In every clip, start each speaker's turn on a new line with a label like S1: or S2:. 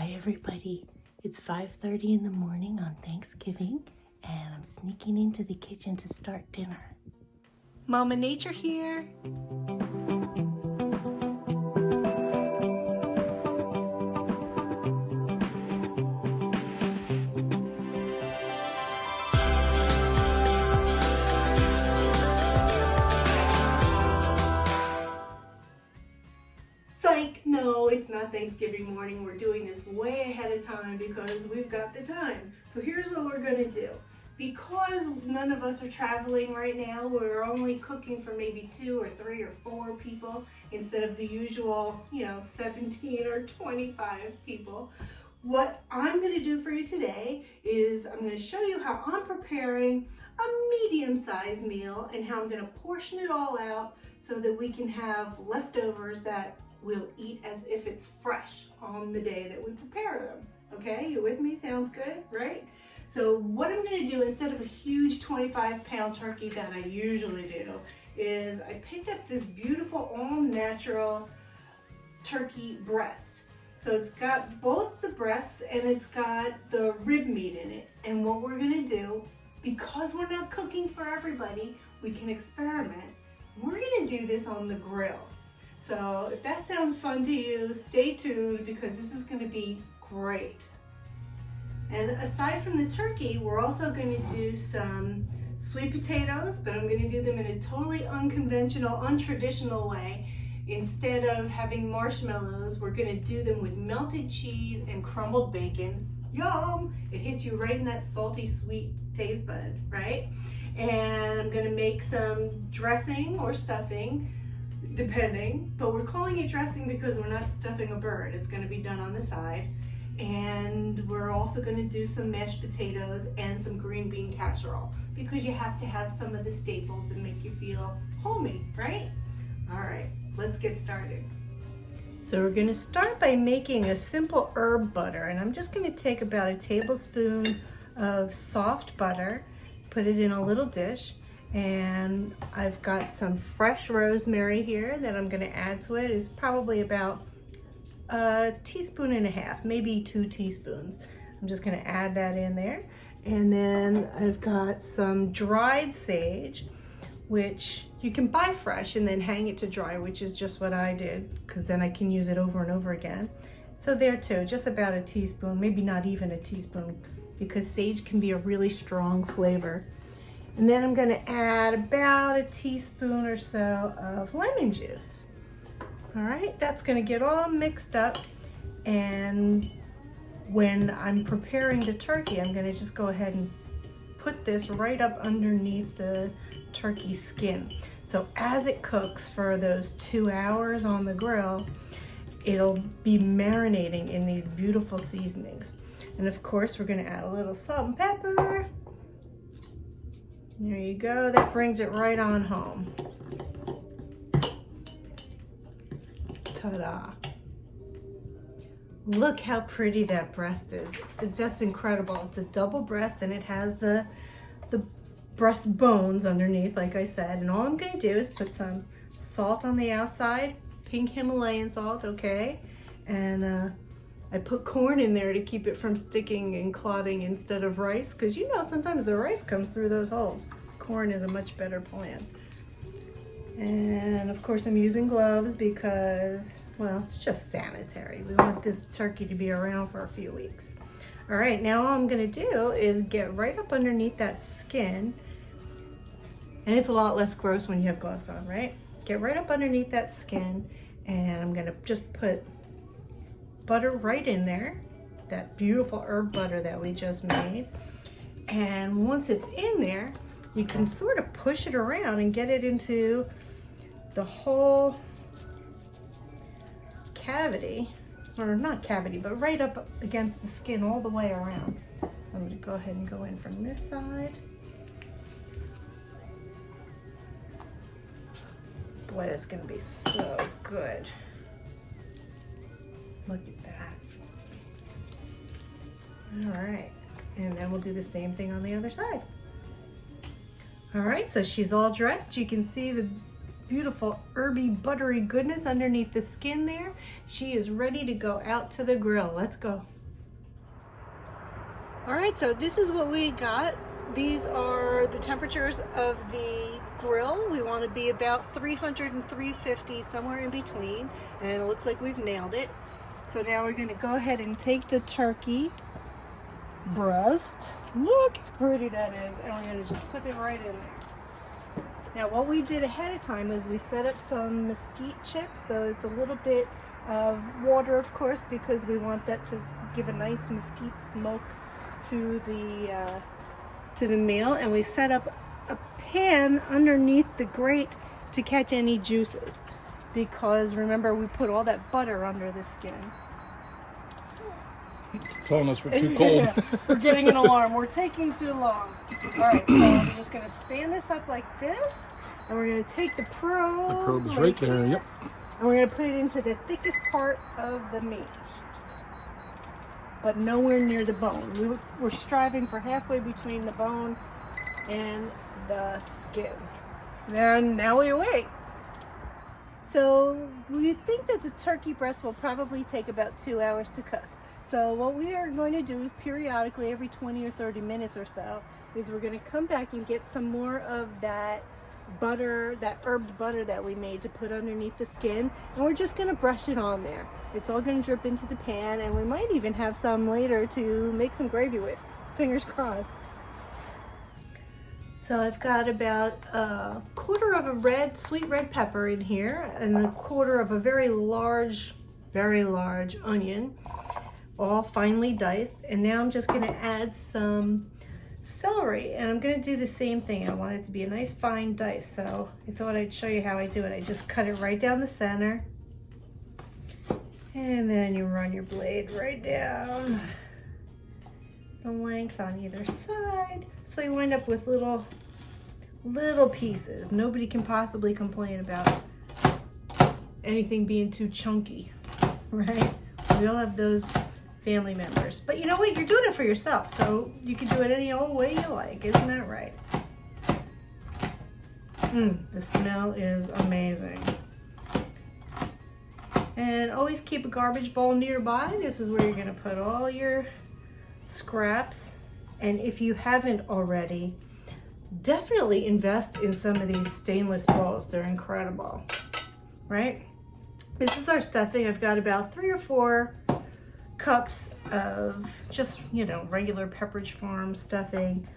S1: Hi everybody, it's 5:30 in the morning on Thanksgiving and I'm sneaking into the kitchen to start dinner. Mama Nature here. Psych, no, it's not Thanksgiving morning. We're doing this way ahead of time because we've got the time. So here's what we're gonna do. Because none of us are traveling right now, we're only cooking for maybe 2 or 3 or 4 people instead of the usual, 17 or 25 people. What I'm gonna do for you today is I'm gonna show you how I'm preparing a medium-sized meal and how I'm gonna portion it all out so that we can have leftovers that we'll eat as if it's fresh on the day that we prepare them. Okay, you with me? Sounds good, right? So what I'm gonna do, instead of a huge 25-pound turkey that I usually do, is I picked up this beautiful all-natural turkey breast. So it's got both the breasts and it's got the rib meat in it. And what we're gonna do, because we're not cooking for everybody, we can experiment. We're gonna do this on the grill. So if that sounds fun to you, stay tuned because this is gonna be great. And aside from the turkey, we're also gonna do some sweet potatoes, but I'm gonna do them in a totally unconventional, untraditional way. Instead of having marshmallows, we're gonna do them with melted cheese and crumbled bacon. Yum! It hits you right in that salty, sweet taste bud, right? And I'm gonna make some dressing or stuffing, depending, but we're calling it dressing because we're not stuffing a bird. It's gonna be done on the side. And we're also gonna do some mashed potatoes and some green bean casserole because you have to have some of the staples that make you feel homey, right? All right, let's get started. So we're gonna start by making a simple herb butter, and I'm just gonna take about a tablespoon of soft butter, put it in a little dish, and I've got some fresh rosemary here that I'm gonna add to it. It's probably about a teaspoon and a half, maybe 2 teaspoons. I'm just gonna add that in there. And then I've got some dried sage, which you can buy fresh and then hang it to dry, which is just what I did, because then I can use it over and over again. So there too, just about a teaspoon, maybe not even a teaspoon, because sage can be a really strong flavor. And then I'm gonna add about a teaspoon or so of lemon juice. All right, that's gonna get all mixed up. And when I'm preparing the turkey, I'm gonna just go ahead and put this right up underneath the turkey skin. So as it cooks for those 2 hours on the grill, it'll be marinating in these beautiful seasonings. And of course, we're gonna add a little salt and pepper. There you go, that brings it right on home. Ta-da. Look how pretty that breast is. It's just incredible. It's a double breast and it has the breast bones underneath, like I said. And all I'm gonna do is put some salt on the outside, pink Himalayan salt, okay? And I put corn in there to keep it from sticking and clotting instead of rice, because sometimes the rice comes through those holes. Corn is a much better plan. And of course I'm using gloves because, well, it's just sanitary. We want this turkey to be around for a few weeks. All right, now all I'm gonna do is get right up underneath that skin, and it's a lot less gross when you have gloves on, right? Get right up underneath that skin, and I'm gonna just put butter right in there, that beautiful herb butter that we just made. And once it's in there, you can sort of push it around and get it into the whole cavity, or not cavity, but right up against the skin all the way around. I'm gonna go ahead and go in from this side. Boy, that's gonna be so good. Look at that. All right, and then we'll do the same thing on the other side. All right, so she's all dressed. You can see the beautiful herby, buttery goodness underneath the skin there. She is ready to go out to the grill. Let's go. All right, so this is what we got. These are the temperatures of the grill. We want to be about 300 and 350, somewhere in between, and it looks like we've nailed it. So now we're going to go ahead and take the turkey breast. Look how pretty that is, and we're going to just put it right in there. Now what we did ahead of time is we set up some mesquite chips, so it's a little bit of water, of course, because we want that to give a nice mesquite smoke to the meal, and we set up a pan underneath the grate to catch any juices, because remember we put all that butter under the skin.
S2: It's telling us we're too cold.
S1: Yeah, we're getting an alarm. We're taking too long. All right, so we're just going to stand this up like this, and we're going to take the probe.
S2: The probe is right there, yep.
S1: And we're going to put it into the thickest part of the meat, but nowhere near the bone. We're striving for halfway between the bone and the skin. And now we wait. So we think that the turkey breast will probably take about 2 hours to cook. So what we are going to do is periodically, every 20 or 30 minutes or so, is we're going to come back and get some more of that butter, that herbed butter that we made, to put underneath the skin, and we're just going to brush it on there. It's all going to drip into the pan, and we might even have some later to make some gravy with. Fingers crossed. So I've got about a quarter of a sweet red pepper in here, and a quarter of a very large onion, all finely diced. And now I'm just going to add some celery, and I'm going to do the same thing. I want it to be a nice fine dice, so I thought I'd show you how I do it. I just cut it right down the center, and then you run your blade right down the length on either side, so you wind up with little pieces. Nobody can possibly complain about anything being too chunky, right? We all have those family members. But you know what? You're doing it for yourself, so you can do it any old way you like. Isn't that right? The smell is amazing. And always keep a garbage bowl nearby. This is where you're going to put all your scraps. And if you haven't already, definitely invest in some of these stainless bowls. They're incredible, right? This is our stuffing. I've got about 3 or 4 cups of just, regular Pepperidge Farm stuffing.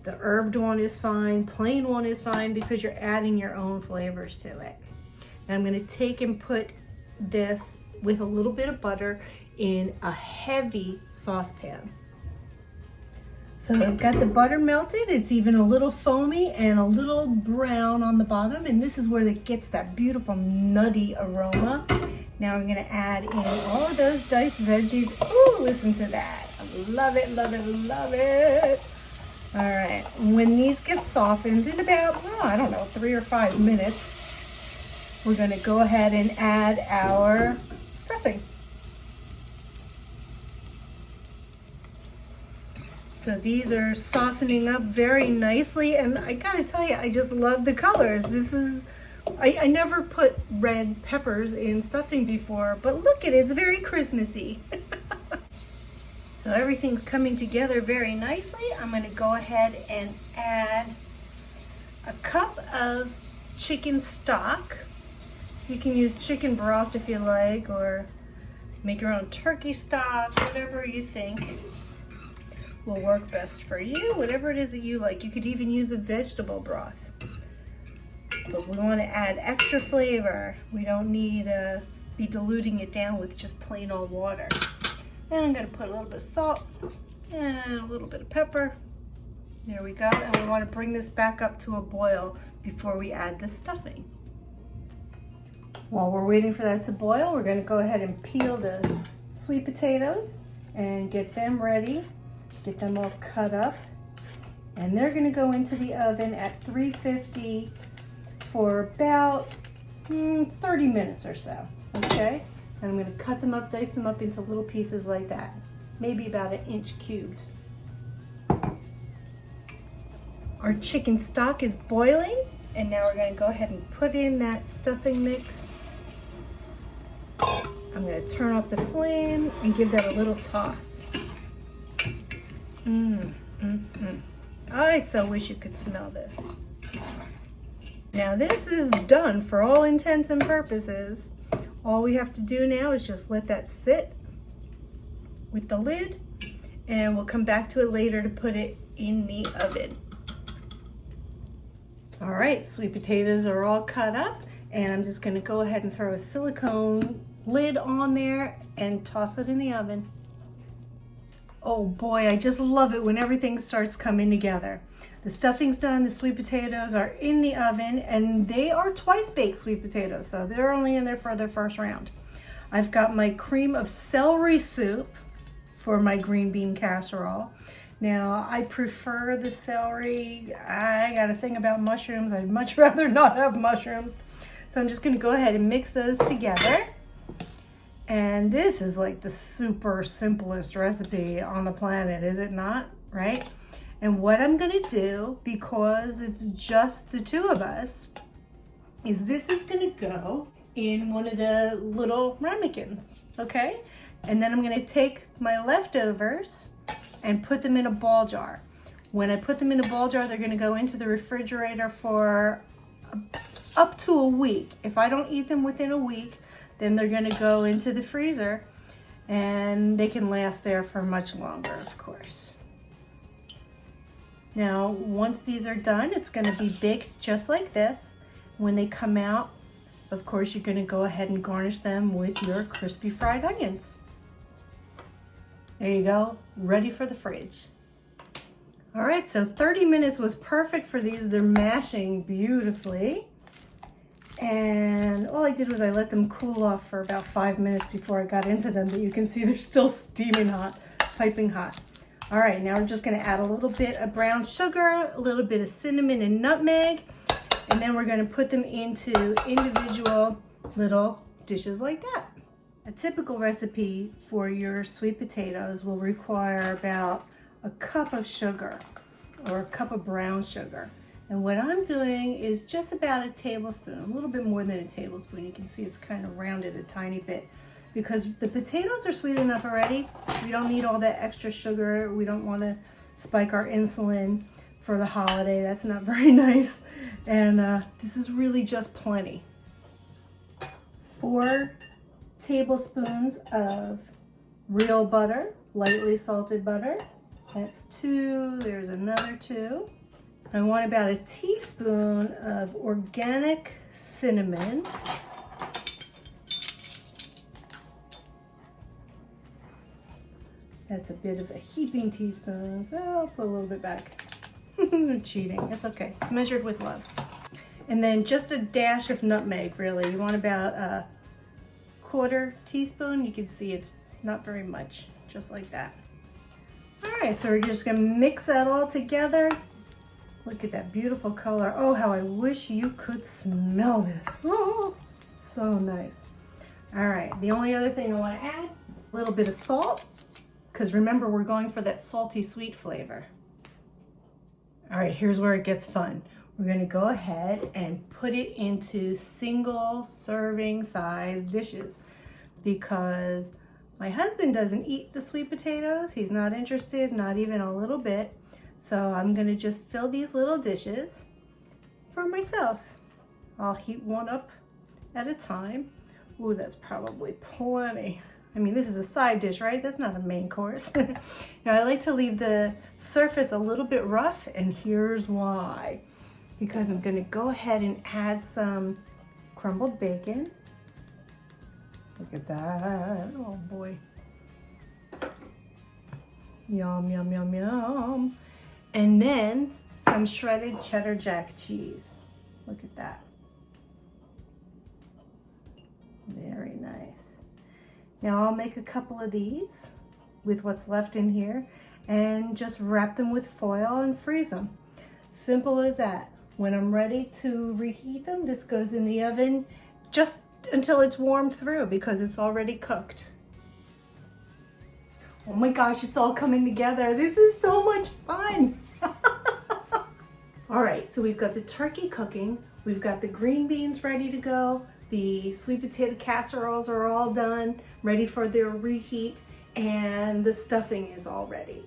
S1: The herbed one is fine, plain one is fine, because you're adding your own flavors to it. And I'm going to take and put this with a little bit of butter in a heavy saucepan. So I've got the butter melted. It's even a little foamy and a little brown on the bottom, and this is where it gets that beautiful nutty aroma. Now I'm going to add in all of those diced veggies. Ooh, listen to that. I love it, love it, love it. All right, when these get softened in about, 3 or 5 minutes, we're going to go ahead and add our stuffing. So these are softening up very nicely, and I gotta tell you, I just love the colors. This is, I never put red peppers in stuffing before, but look at it, it's very Christmassy. So everything's coming together very nicely. I'm gonna go ahead and add a cup of chicken stock. You can use chicken broth if you like, or make your own turkey stock, whatever you think will work best for you, whatever it is that you like. You could even use a vegetable broth. But we want to add extra flavor. We don't need to be diluting it down with just plain old water. And I'm going to put a little bit of salt and a little bit of pepper. There we go. And we want to bring this back up to a boil before we add the stuffing. While we're waiting for that to boil, we're going to go ahead and peel the sweet potatoes and get them ready. Get them all cut up, and they're going to go into the oven at 350 for about 30 minutes or so, okay? And I'm going to cut them up, dice them up into little pieces like that, maybe about 1 inch cubed. Our chicken stock is boiling, and now we're going to go ahead and put in that stuffing mix. I'm going to turn off the flame and give that a little toss. I so wish you could smell this. Now this is done for all intents and purposes. All we have to do now is just let that sit with the lid, and we'll come back to it later to put it in the oven. All right, sweet potatoes are all cut up, and I'm just gonna go ahead and throw a silicone lid on there and toss it in the oven. Oh boy, I just love it when everything starts coming together. The stuffing's done, the sweet potatoes are in the oven, and they are twice baked sweet potatoes, so they're only in there for their first round. I've got my cream of celery soup for my green bean casserole. Now, I prefer the celery. I got a thing about mushrooms. I'd much rather not have mushrooms. So I'm just gonna go ahead and mix those together. And this is like the super simplest recipe on the planet, is it not? Right? And what I'm gonna do, because it's just the two of us, is this is gonna go in one of the little ramekins, okay? And then I'm gonna take my leftovers and put them in a ball jar. When I put them in a ball jar, they're gonna go into the refrigerator for up to a week. If I don't eat them within a week, then they're gonna go into the freezer, and they can last there for much longer, of course. Now, once these are done, it's gonna be baked just like this. When they come out, of course, you're gonna go ahead and garnish them with your crispy fried onions. There you go, ready for the fridge. All right, so 30 minutes was perfect for these. They're mashing beautifully. And all I did was I let them cool off for about 5 minutes before I got into them, but you can see they're still steaming hot, piping hot. All right, now we're just gonna add a little bit of brown sugar, a little bit of cinnamon and nutmeg, and then we're gonna put them into individual little dishes like that. A typical recipe for your sweet potatoes will require about a cup of sugar or a cup of brown sugar. And what I'm doing is just about a tablespoon, a little bit more than a tablespoon. You can see it's kind of rounded a tiny bit because the potatoes are sweet enough already. We don't need all that extra sugar. We don't want to spike our insulin for the holiday. That's not very nice. And this is really just plenty. 4 tablespoons of real butter, lightly salted butter. That's 2, there's another 2. I want about a teaspoon of organic cinnamon. That's a bit of a heaping teaspoon, so I'll put a little bit back. Cheating, it's okay, it's measured with love. And then just a dash of nutmeg, really. You want about a 1/4 teaspoon. You can see it's not very much, just like that. All right, so we're just gonna mix that all together. Look at that beautiful color. Oh, how I wish you could smell this. Oh, so nice. All right, the only other thing I want to add, a little bit of salt, because remember, we're going for that salty sweet flavor. All right, here's where it gets fun. We're gonna go ahead and put it into single serving size dishes because my husband doesn't eat the sweet potatoes. He's not interested, not even a little bit. So I'm gonna just fill these little dishes for myself. I'll heat one up at a time. Ooh, that's probably plenty. I mean, this is a side dish, right? That's not a main course. Now, I like to leave the surface a little bit rough, and here's why. Because I'm gonna go ahead and add some crumbled bacon. Look at that, oh boy. Yum, yum, yum, yum. And then some shredded cheddar jack cheese. Look at that. Very nice. Now I'll make a couple of these with what's left in here and just wrap them with foil and freeze them. Simple as that. When I'm ready to reheat them, this goes in the oven just until it's warmed through because it's already cooked. Oh my gosh, it's all coming together. This is so much fun. All right, so we've got the turkey cooking. We've got the green beans ready to go. The sweet potato casseroles are all done, ready for their reheat, and the stuffing is all ready.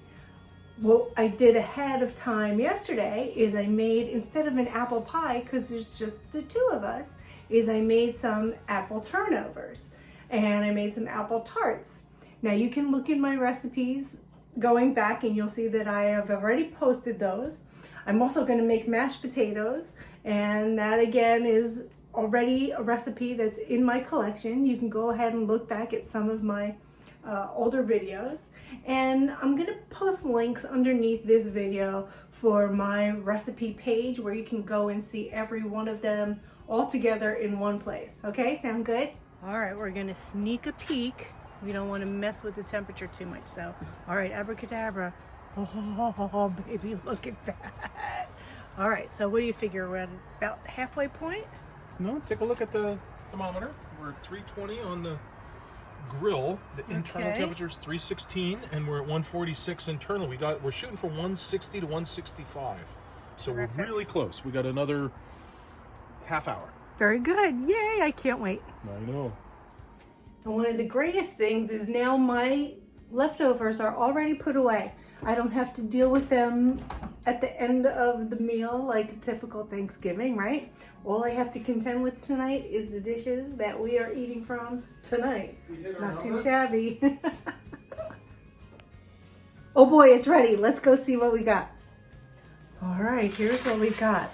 S1: what I did ahead of time yesterday is I made, instead of an apple pie, because there's just the two of us, is I made some apple turnovers and I made some apple tarts. Now you can look in my recipes going back and you'll see that I have already posted those. I'm also going to make mashed potatoes, and that again is already a recipe that's in my collection. You can go ahead and look back at some of my older videos, and I'm gonna post links underneath this video for my recipe page where you can go and see every one of them all together in one place. Okay, sound good? All right, we're gonna sneak a peek. We don't want to mess with the temperature too much, so all right, abracadabra. Oh baby, look at that. All right, so what do you figure, we're at about halfway point?
S2: No, take a look at the thermometer. We're at 320 on the grill. The internal temperature is 316, and we're at 146 internal. We're shooting for 160 to 165. So
S1: Terrific.
S2: We're really close. We got another half hour.
S1: Very good. Yay, I can't wait.
S2: I know.
S1: And one of the greatest things is now my leftovers are already put away. I don't have to deal with them at the end of the meal like a typical Thanksgiving, right? All I have to contend with tonight is the dishes that we are eating from tonight. Not too shabby. Oh boy, it's ready. Let's go see what we got. All right, here's what we got.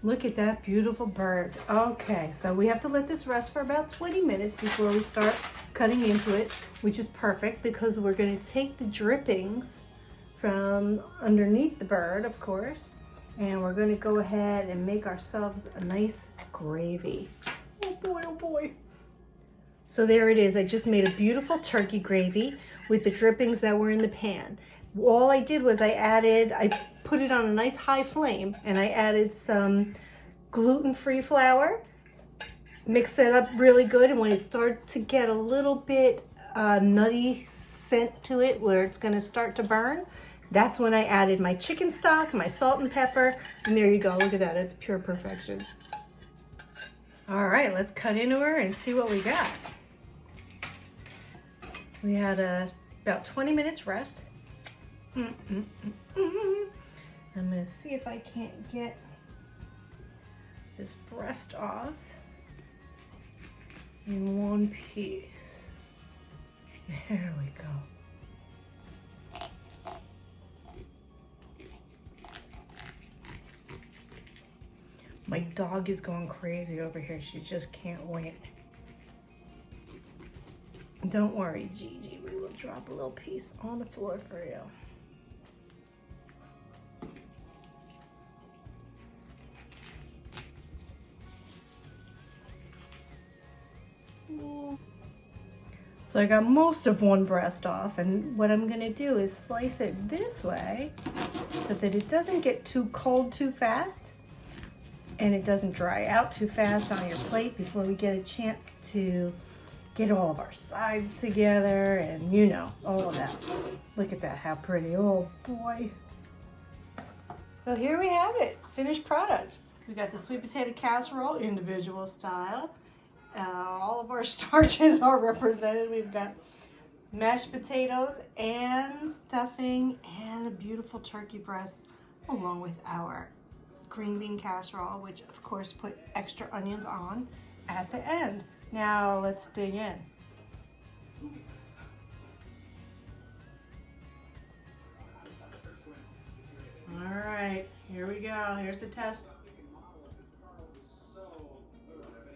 S1: Look at that beautiful bird. Okay, so we have to let this rest for about 20 minutes before we start cutting into it, which is perfect because we're going to take the drippings from underneath the bird, of course, and we're going to go ahead and make ourselves a nice gravy. Oh boy, oh boy. So there it is. I just made a beautiful turkey gravy with the drippings that were in the pan. All I did was I put it on a nice high flame, and I added some gluten-free flour, mixed it up really good, and when it started to get a little bit nutty scent to it where it's going to start to burn, that's when I added my chicken stock, my salt and pepper, and there you go. Look at that. It's pure perfection. All right, let's cut into her and see what we got. We had about 20 minutes rest. I'm going to see if I can't get this breast off in one piece. There we go. My dog is going crazy over here. She just can't wait. Don't worry, Gigi. We will drop a little piece on the floor for you. So I got most of one breast off, and what I'm gonna do is slice it this way so that it doesn't get too cold too fast and it doesn't dry out too fast on your plate before we get a chance to get all of our sides together and you know, all of that. Look at that, how pretty, oh boy. So here we have it, finished product. We got the sweet potato casserole, individual style. All of our starches are represented. We've got mashed potatoes and stuffing and a beautiful turkey breast along with our green bean casserole, which of course put extra onions on at the end. Now let's dig in. All right, here we go. Here's the test.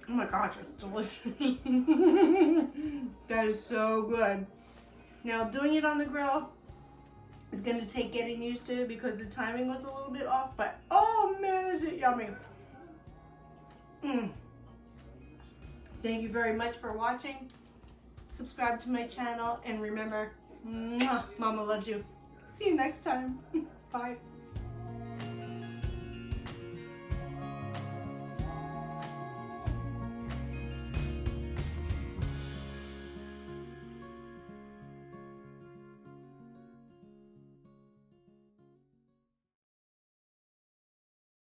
S1: Oh my gosh, it's delicious. That is so good. Now doing it on the grill is going to take getting used to because the timing was a little bit off, but oh man, is it yummy. Thank you very much for watching. Subscribe to my channel and remember, Mama loves you. See you next time. Bye.